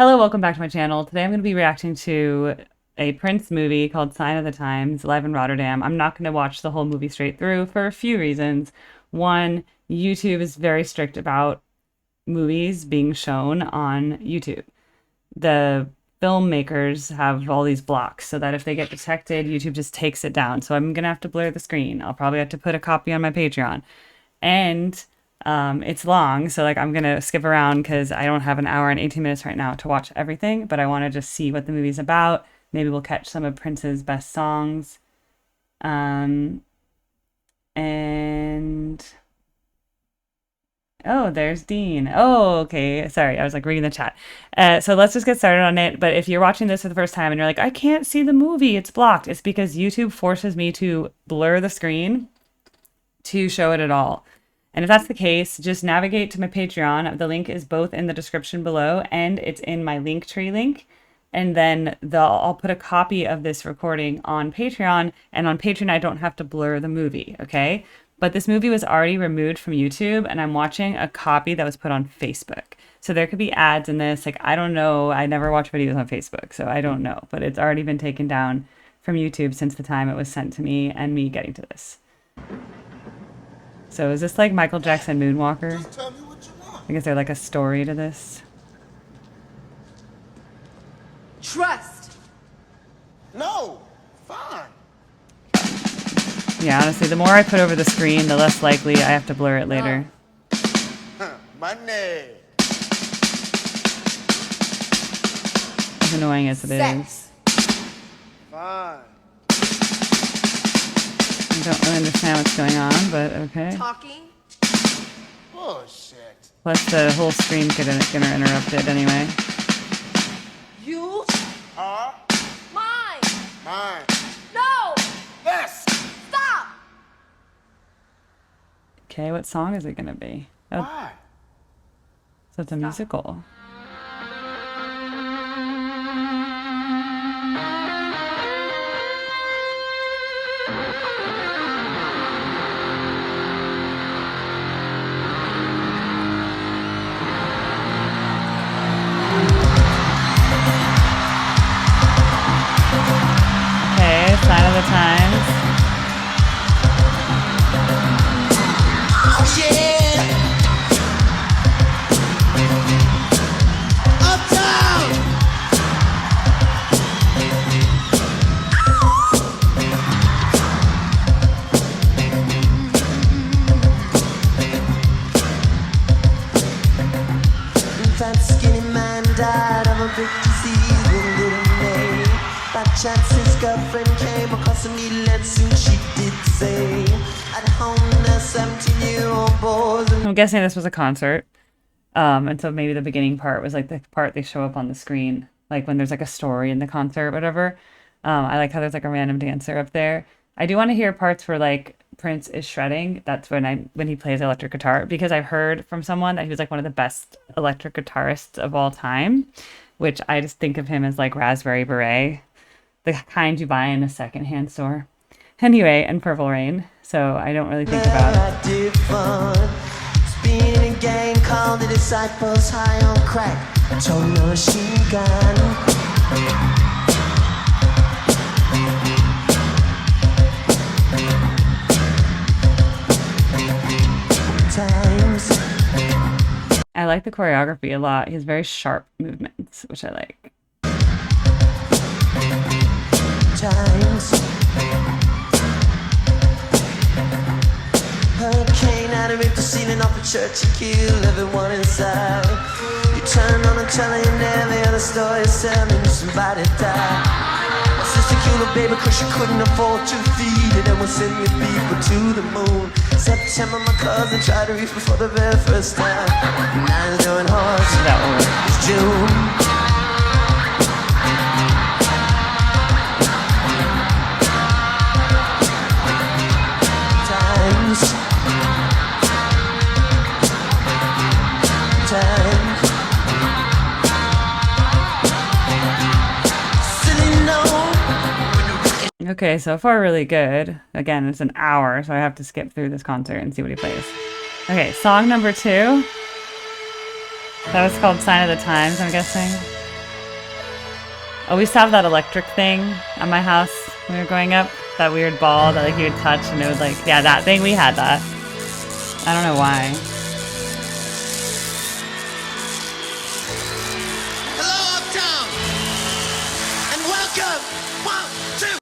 Hello, welcome back to my channel. Today I'm going to be reacting to a Prince movie called Sign of the Times, live in Rotterdam. I'm not going to watch the whole movie straight through for a few reasons. One, YouTube is very strict about movies being shown on YouTube. The filmmakers have all these blocks so that if they get detected, YouTube just takes it down. So I'm going to have to blur the screen. I'll probably have to put a copy on my Patreon. And it's long, so like I'm gonna skip around because I don't have an hour and 18 minutes right now to watch everything, but I want to just see what the movie's about. Maybe we'll catch some of Prince's best songs. And oh, there's Dean. Oh, okay. Sorry, I was like reading the chat. So let's just get started on it. But if you're watching this for the first time and you're like, I can't see the movie, it's blocked. It's because YouTube forces me to blur the screen to show it at all. And if that's the case, just navigate to my Patreon. The link is both in the description below and it's in my Linktree link. And then I'll put a copy of this recording on Patreon. And on Patreon, I don't have to blur the movie, okay? But this movie was already removed from YouTube and I'm watching a copy that was put on Facebook. So there could be ads in this. Like, I don't know. I never watch videos on Facebook, so I don't know. But it's already been taken down from YouTube since the time it was sent to me and me getting to this. So is this like Michael Jackson Moonwalker? Just tell me what you want. I guess there's like a story to this. Trust. No, fine. Yeah, honestly, the more I put over the screen, the less likely I have to blur it later. Money. As annoying as it is. Sex. Fine. I don't really understand what's going on, but okay. Talking. Bullshit. Plus the whole screen's gonna interrupted anyway. You. Huh? Mine. Mine. No. Yes. Stop. Okay, what song is it gonna be? Oh, Why? so it's a musical. Okay, Sign of the Times. Oh yeah. Uptown. Fat skinny man died of a big disease in little May. By chance his girlfriend came across a needle and soon she did the same. At home their 17-year-old boys and I'm guessing this was a concert. And so maybe the beginning part was like the part they show up on the screen, like when there's like a story in the concert or whatever. I like how there's like a random dancer up there. I do want to hear parts where like Prince is shredding. That's when he plays electric guitar, because I've heard from someone that he was like one of the best electric guitarists of all time, which I just think of him as like Raspberry Beret, the kind you buy in a secondhand store. Anyway, and Purple Rain. So I don't really think about it. I did fun. Being in a gang called the Disciples, high on crack, told machine gun. Times. I like the choreography a lot. He has very sharp movements, which I like. Times. Hurricane out and ripped the ceiling off the church and killed everyone inside. You turn on the telly and every other story is telling somebody died. My sister killed her baby cause she couldn't afford to feed it, and we'll send your people to the moon. September my cousin tried to reach for the very first time. Now he's doing horse. That one. It's June. Okay, so far really good. Again, it's an hour, so I have to skip through this concert and see what he plays. Okay, song number 2. That was called Sign of the Times, I'm guessing. Oh, we used to have that electric thing at my house when we were growing up. That weird ball that like you would touch and it would like, yeah, that thing, we had that. I don't know why. Hello, Uptown, and welcome. 1, 2.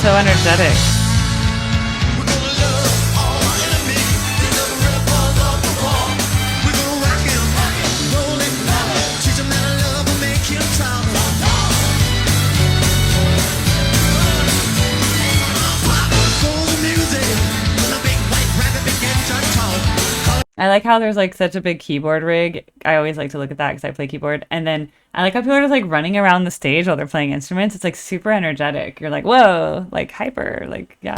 So energetic. I like how there's like such a big keyboard rig. I always like to look at that because I play keyboard. And then I like how people are just like running around the stage while they're playing instruments. It's like super energetic. You're like, whoa, like hyper, like, yeah.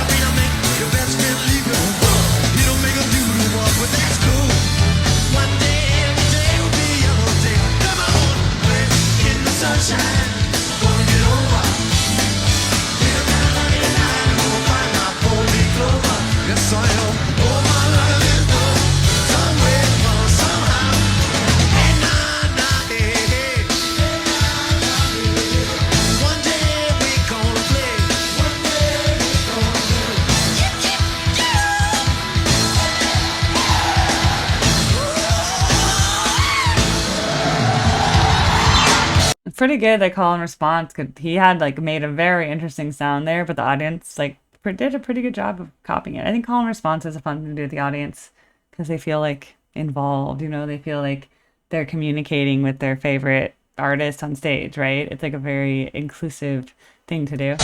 Pretty good. They call and response. He had like made a very interesting sound there, but the audience like did a pretty good job of copying it. I think call and response is a fun thing to do with the audience because they feel like involved. You know, they feel like they're communicating with their favorite artist on stage, right? It's like a very inclusive thing to do.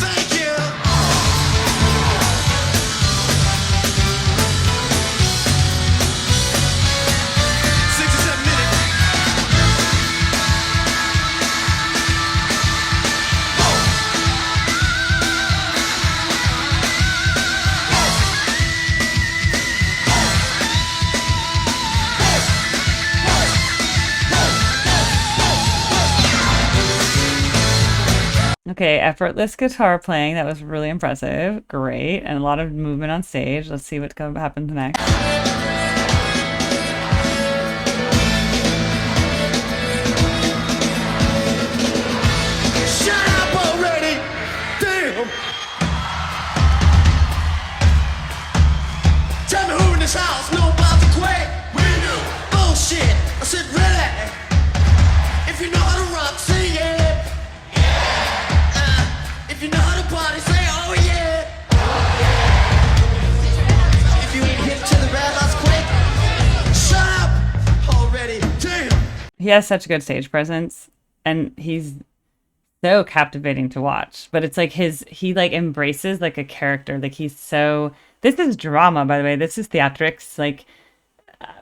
Thank you. 6 or 7 minutes. Okay, effortless guitar playing. That was really impressive. Great. And a lot of movement on stage. Let's see what happens next. Shut up already! Damn! Tell me who in this house know about the quake? We do. Bullshit! I said really? If you know how to rock, say yeah. If you know how to party, say oh yeah. If you ain't hip to the rap, that's quick. Shut up already! Damn! He has such good stage presence and he's so captivating to watch. But it's like he like embraces like a character. Like he's so, this is drama, by the way. This is theatrics, like,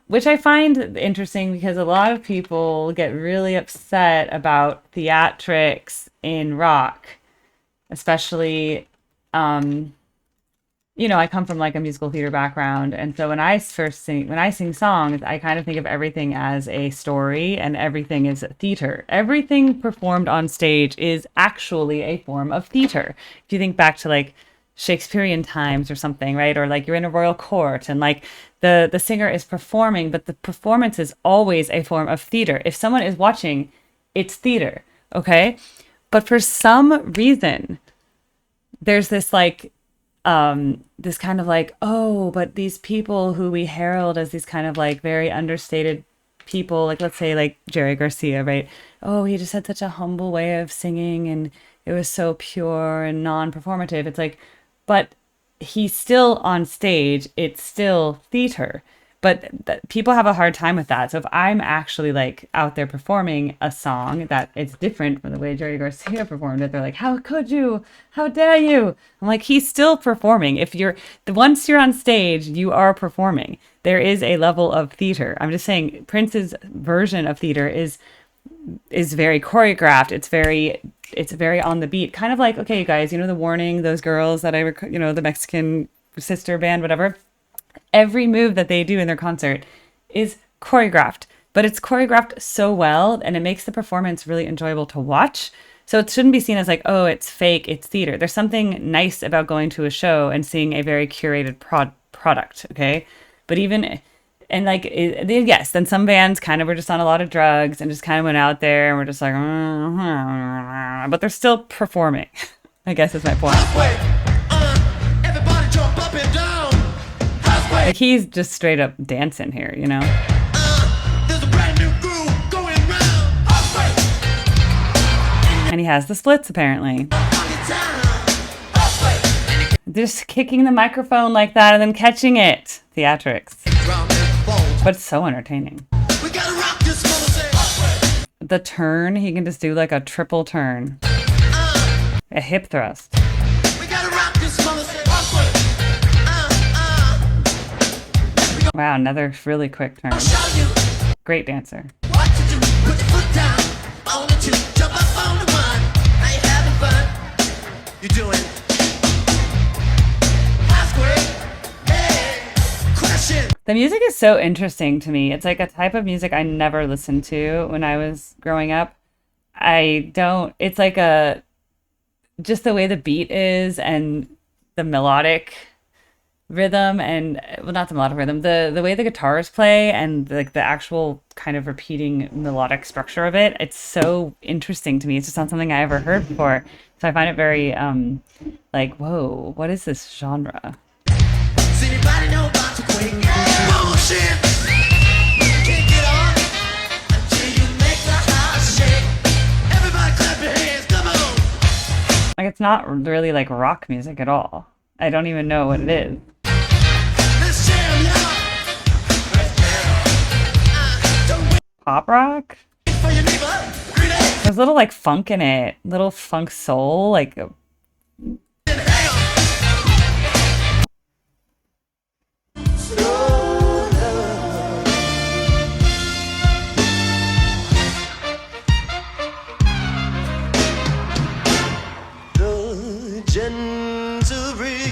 which I find interesting because a lot of people get really upset about theatrics in rock, especially, you know, I come from like a musical theater background. And so when I sing songs, I kind of think of everything as a story and everything is theater. Everything performed on stage is actually a form of theater. If you think back to like Shakespearean times or something, right? Or like you're in a royal court and like the singer is performing, but the performance is always a form of theater. If someone is watching, it's theater, okay? But for some reason, there's this like, this kind of like, oh, but these people who we herald as these kind of like very understated people, like let's say like Jerry Garcia, right? Oh, he just had such a humble way of singing and it was so pure and non-performative. It's like, but he's still on stage. It's still theater. But people have a hard time with that. So if I'm actually like out there performing a song that is different from the way Jerry Garcia performed it, they're like, how could you? How dare you? I'm like, he's still performing. Once you're on stage, you are performing. There is a level of theater. I'm just saying Prince's version of theater is very choreographed. It's very on the beat. Kind of like, okay, you guys, you know, The Warning, those girls that the Mexican sister band, whatever. Every move that they do in their concert is choreographed, but it's choreographed so well and it makes the performance really enjoyable to watch. So it shouldn't be seen as like, oh, it's fake, it's theater. There's something nice about going to a show and seeing a very curated product, okay? But even, and like, yes, then some bands kind of were just on a lot of drugs and just kind of went out there and were just like, but they're still performing, I guess is my point. Everybody jump up and down. Like he's just straight up dancing here, you know? There's a brand new groove going round. And he has the splits apparently. Just kicking the microphone like that and then catching it. Theatrics. But it's so entertaining. We gotta rock this mother. The turn, he can just do like a triple turn. A hip thrust. We gotta rock this mother. Wow, another really quick turn. Great dancer. What to do? Put your foot down. On the two, jump up on the one. Are you having fun? You doing? The music is so interesting to me. It's like a type of music I never listened to when I was growing up. It's like just the way the beat is and the melodic rhythm and, well, not the melodic rhythm, the way the guitars play and like the actual kind of repeating melodic structure of it. It's so interesting to me. It's just not something I ever heard before. So I find it very, like, whoa, what is this genre? Does anybody know about the quake? Bullshit! Can't get on until you make the house shake. Everybody clap your hands, come on! Like, it's not really like rock music at all. I don't even know what it is. Let's jam, y'all! Let's jam. Don't wait Pop rock? for your neighbor. Greet it There's a little like funk in it, little funk soul, like and hang on. The gentle breeze,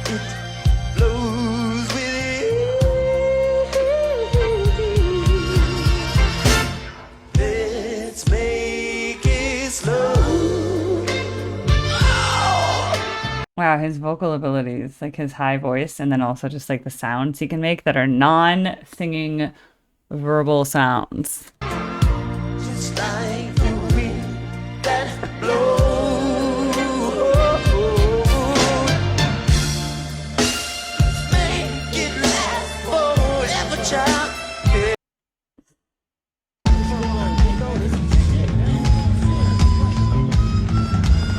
it blows with ease. Let's make it slow. wow, his vocal abilities, like his high voice, and then also just like the sounds he can make that are non-singing verbal sounds. Just like the wind that blows. Make it last forever, child.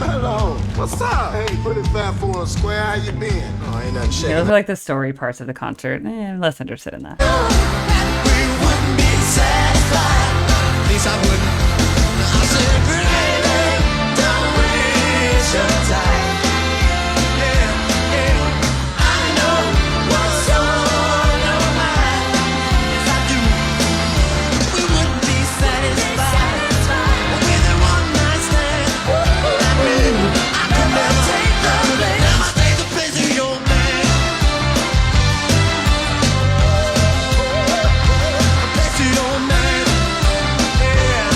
Hello, what's up? Hey, pretty fat for a square, how you been? Oh, ain't nothing Yeah, shaking. those are like the story parts of the concert. I'm less interested in that. We wouldn't be satisfied. At least I wouldn't. I said, baby, don't waste your time. Yeah, yeah. I know what's on your mind. Yes, I do. We wouldn't be satisfied with a one night stand. I mean, I could never take the blame. Now I take the place of your man. Place of your man. Yeah.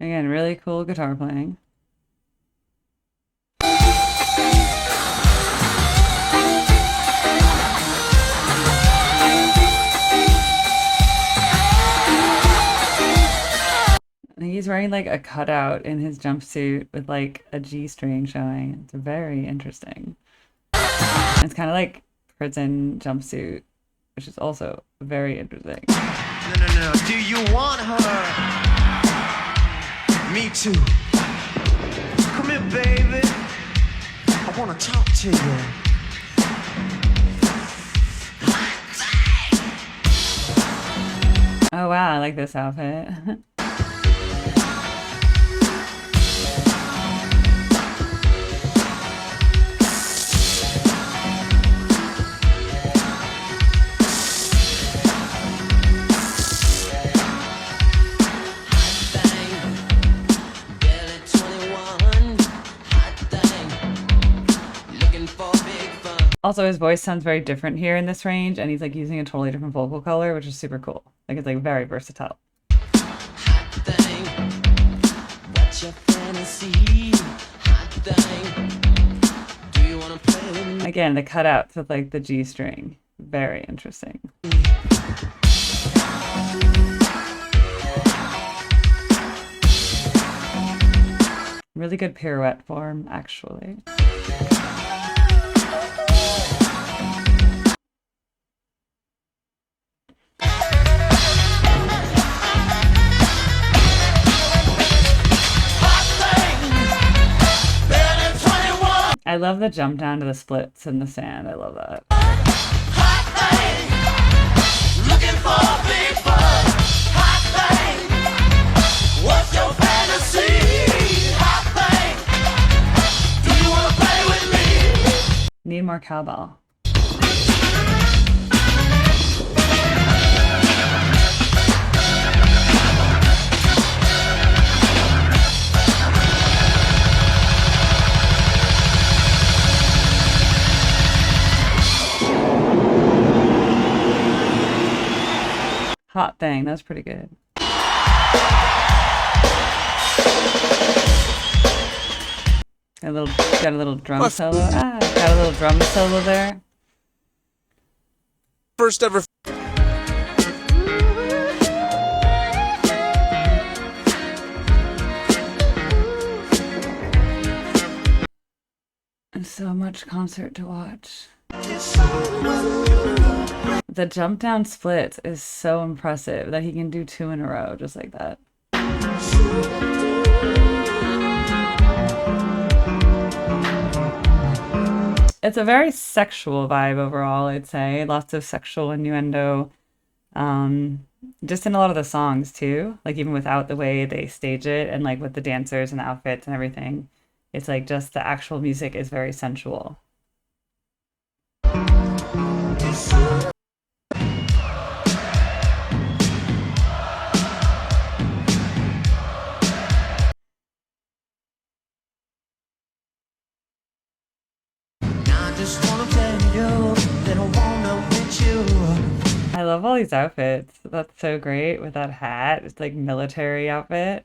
Again, really cool guitar playing. And he's wearing like a cutout in his jumpsuit with like a G string showing. It's very interesting. It's kind of like prison jumpsuit, which is also very interesting. No. Do you want her? Me too. Come here, baby. I want to talk to you. Oh wow, I like this outfit. Also, his voice sounds very different here in this range, and he's like using a totally different vocal color, which is super cool. Like it's like very versatile. Again, the cutouts with like the G string. Very interesting. Really good pirouette form, actually. I love the jump down to the splits in the sand. I love that. Looking for a big buzz. Hot thing. What's your fantasy? Hot thing. Do you wanna play with me? Need more cowbell. Hot thing, that's pretty good. Got a little drum solo. Got a little drum solo there. First ever. And so much concert to watch. The jump down splits is so impressive that he can do 2 in a row just like that. It's a very sexual vibe overall, I'd say. Lots of sexual innuendo. Just in a lot of the songs too. Like even without the way they stage it and like with the dancers and the outfits and everything. It's like just the actual music is very sensual. I love all these outfits. That's so great with that hat. It's like military outfit.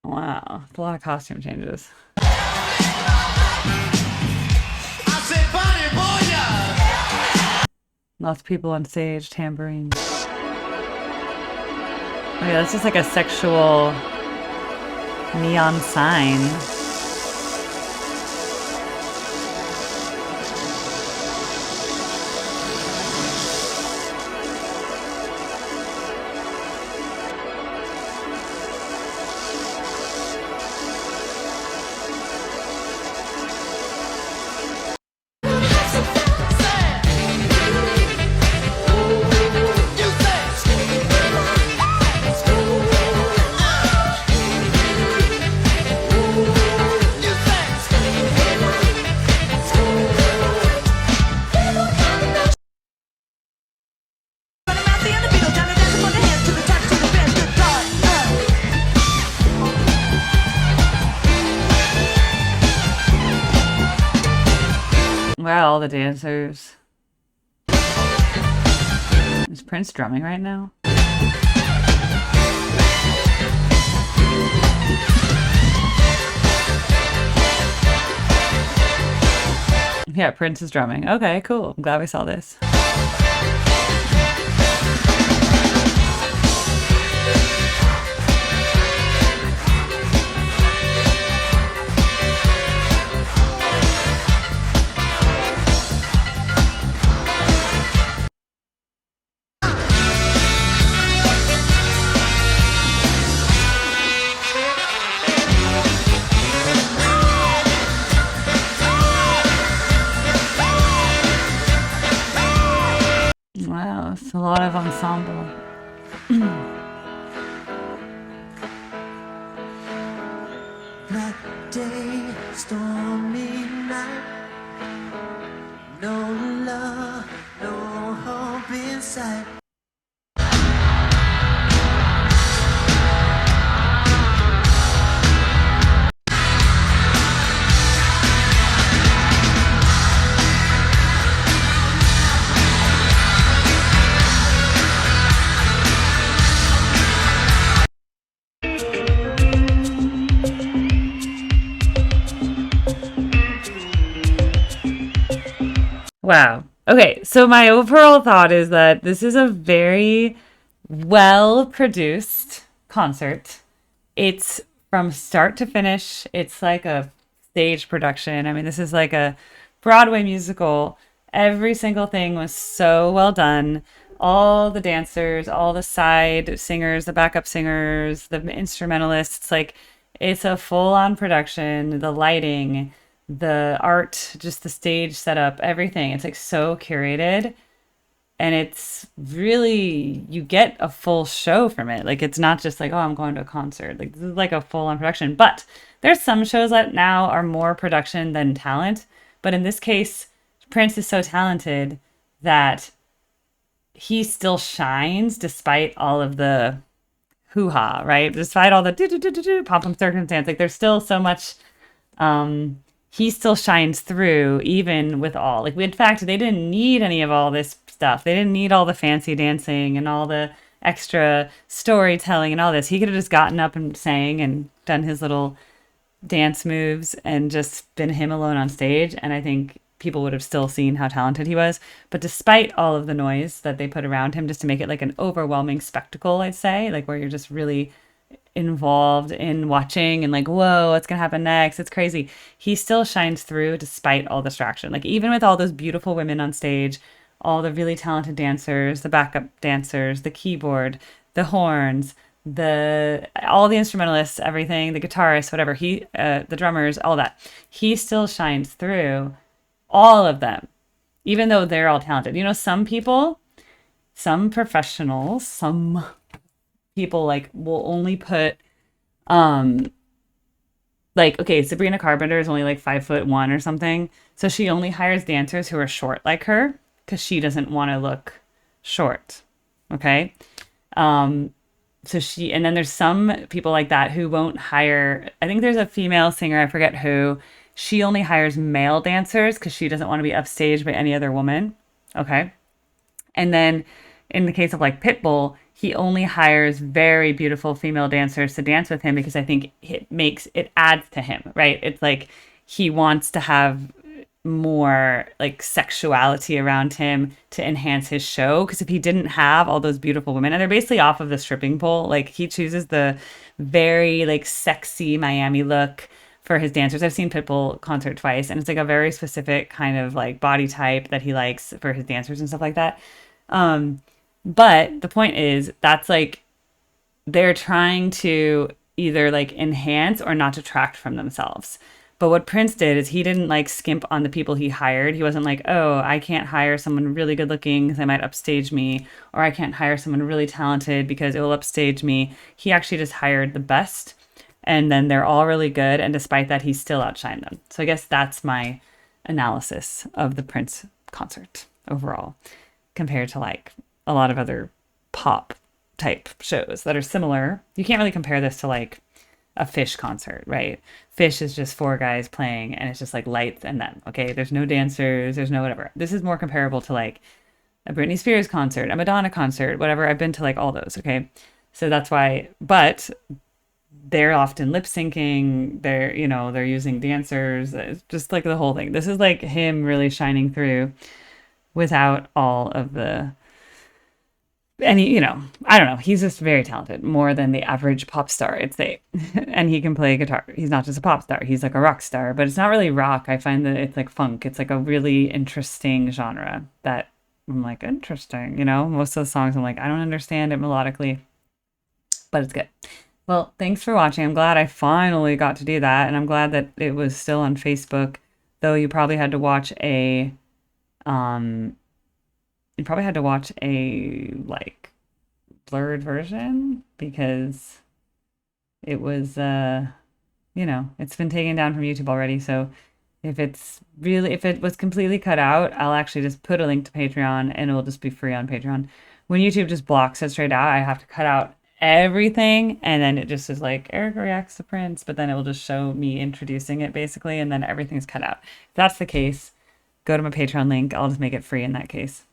Wow, it's a lot of costume changes. Lots of people on stage, tambourines. Oh yeah, that's just like a sexual neon sign. Wow, all the dancers. Is Prince drumming right now? Yeah, Prince is drumming. Okay, cool. I'm glad we saw this. It's a lot of ensemble. Black day, stormy night. No love, no hope in sight. Wow. Okay, so my overall thought is that this is a very well produced concert. It's from start to finish. It's like a stage production. I mean, this is like a Broadway musical. Every single thing was so well done. All the dancers, all the side singers, the backup singers, the instrumentalists, like it's a full on production. The lighting, the art, just the stage setup, everything. It's like so curated and it's really you get a full show from it. Like it's not just like, oh, I'm going to a concert. Like this is like a full on production. But there's some shows that now are more production than talent. But in this case, Prince is so talented that he still shines despite all of the hoo-ha, right? Despite all the do pop-up circumstance. Like there's still so much he still shines through even with all like in fact they didn't need any of all this stuff. They didn't need all the fancy dancing and all the extra storytelling and all this. He could have just gotten up and sang and done his little dance moves and just been him alone on stage, and I think people would have still seen how talented he was. But despite all of the noise that they put around him just to make it like an overwhelming spectacle, I'd say, like where you're just really involved in watching and like, whoa, what's gonna happen next? It's crazy. He still shines through despite all distraction. Like even with all those beautiful women on stage, all the really talented dancers, the backup dancers, the keyboard, the horns, the all the instrumentalists, everything, the guitarists, whatever, the drummers, all that. He still shines through all of them, even though they're all talented. You know, some people, some professionals, some people like will only put like okay, Sabrina Carpenter is only like 5'1" or something, so she only hires dancers who are short like her because she doesn't want to look short. Okay. So she, and then there's some people like that who won't hire, I think there's a female singer, I forget who, she only hires male dancers because she doesn't want to be upstaged by any other woman. Okay. And then in the case of like Pitbull, he only hires very beautiful female dancers to dance with him because I think it adds to him, right? It's like he wants to have more like sexuality around him to enhance his show, because if he didn't have all those beautiful women and they're basically off of the stripping pole, like he chooses the very like sexy Miami look for his dancers. I've seen Pitbull concert twice and it's like a very specific kind of like body type that he likes for his dancers and stuff like that. But the point is that's like they're trying to either like enhance or not detract from themselves. But what Prince did is he didn't like skimp on the people he hired. He wasn't like, oh, I can't hire someone really good looking because they might upstage me, or I can't hire someone really talented because it will upstage me. He actually just hired the best, and then they're all really good. And despite that, he still outshined them. So I guess that's my analysis of the Prince concert overall, compared to like a lot of other pop type shows that are similar. You can't really compare this to like a Fish concert, right? Fish is just four guys playing and it's just like lights and them. Okay. There's no dancers, there's no whatever. This is more comparable to like a Britney Spears concert, a Madonna concert, whatever. I've been to like all those. Okay. So that's why, but they're often lip syncing. They're using dancers. It's just like the whole thing. This is like him really shining through without all of the I don't know. He's just very talented, more than the average pop star, I'd say. And he can play guitar. He's not just a pop star. He's like a rock star, but it's not really rock. I find that it's like funk. It's like a really interesting genre that I'm like, interesting. Most of the songs I'm like, I don't understand it melodically, but it's good. Well, thanks for watching. I'm glad I finally got to do that. And I'm glad that it was still on Facebook, though you probably had to watch a you probably had to watch a like blurred version because it was it's been taken down from YouTube already. So if it was completely cut out, I'll actually just put a link to Patreon and it will just be free on Patreon. When YouTube just blocks it straight out, I have to cut out everything and then it just is like Erica reacts to Prince, but then it will just show me introducing it basically and then everything's cut out. If that's the case, go to my Patreon link. I'll just make it free in that case.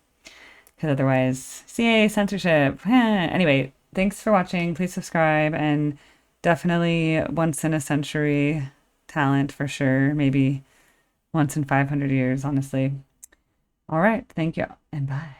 Because otherwise, CA censorship. Anyway, thanks for watching. Please subscribe and definitely once in a century talent for sure. Maybe once in 500 years, honestly. All right. Thank you and bye.